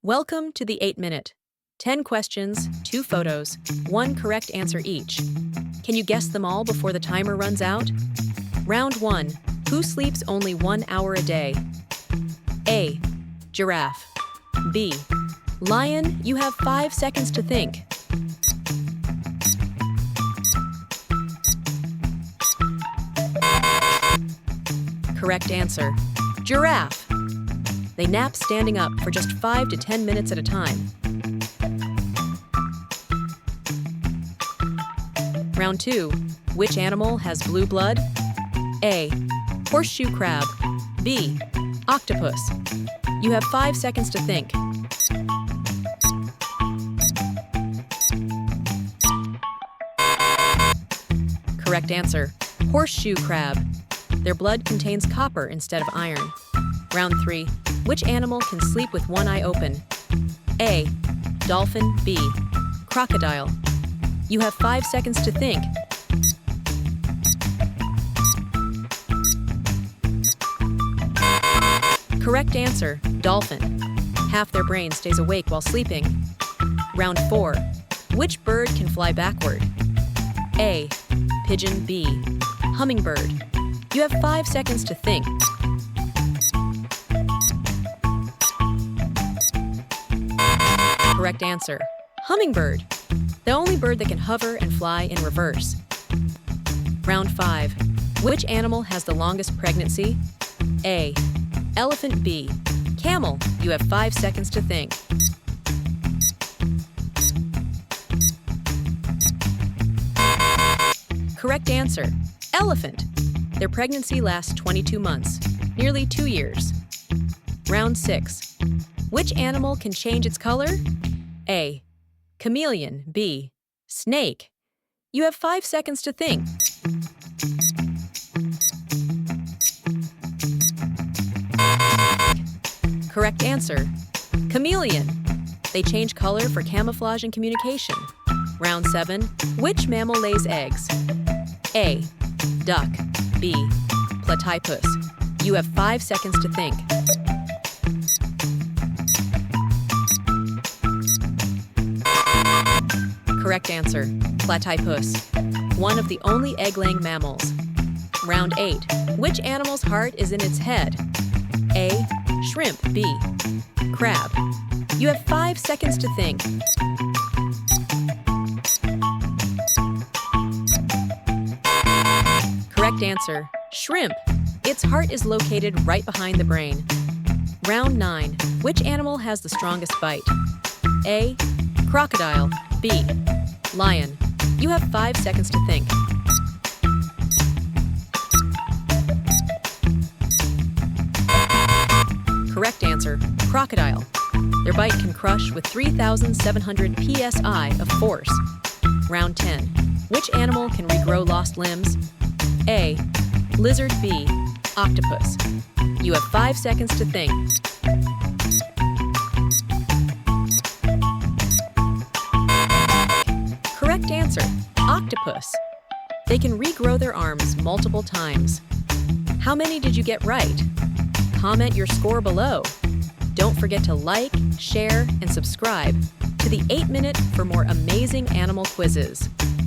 Welcome to the 8-Minute. 10 questions, 2 photos, 1 correct answer each. Can you guess them all before the timer runs out? Round 1. Who sleeps only 1 hour a day? A. Giraffe. B. Lion. You have 5 seconds to think. Correct answer. Giraffe. They nap standing up for just 5 to 10 minutes at a time. Round 2. Which animal has blue blood? A. Horseshoe crab. B. Octopus. You have 5 seconds to think. Correct answer. Horseshoe crab. Their blood contains copper instead of iron. Round 3. Which animal can sleep with one eye open? A. Dolphin. B. Crocodile. You have 5 seconds to think. Correct answer. Dolphin. Half their brain stays awake while sleeping. Round 4. Which bird can fly backward? A. Pigeon. B. Hummingbird. You have 5 seconds to think. Correct answer. Hummingbird. The only bird that can hover and fly in reverse. Round 5. Which animal has the longest pregnancy? A. Elephant. B. Camel. You have 5 seconds to think. Correct answer. Elephant. Their pregnancy lasts 22 months, nearly 2 years. Round 6. Which animal can change its color? A. Chameleon. B. Snake. You have 5 seconds to think. Correct answer. Chameleon. They change color for camouflage and communication. Round 7. Which mammal lays eggs? A. Duck. B. Platypus. You have 5 seconds to think. Correct answer. Platypus. One of the only egg-laying mammals. Round 8. Which animal's heart is in its head? A. Shrimp. B. Crab. You have 5 seconds to think. Correct answer. Shrimp. Its heart is located right behind the brain. Round 9. Which animal has the strongest bite? A. Crocodile. B. Lion. You have 5 seconds to think. Correct answer. Crocodile. Their bite can crush with 3,700 psi of force. Round 10. Which animal can regrow lost limbs? A. Lizard. B. Octopus. You have 5 seconds to think. Correct answer. Octopus. They can regrow their arms multiple times. How many did you get right? Comment your score below. Don't forget to like, share, and subscribe to the 8-Minute for more amazing animal quizzes.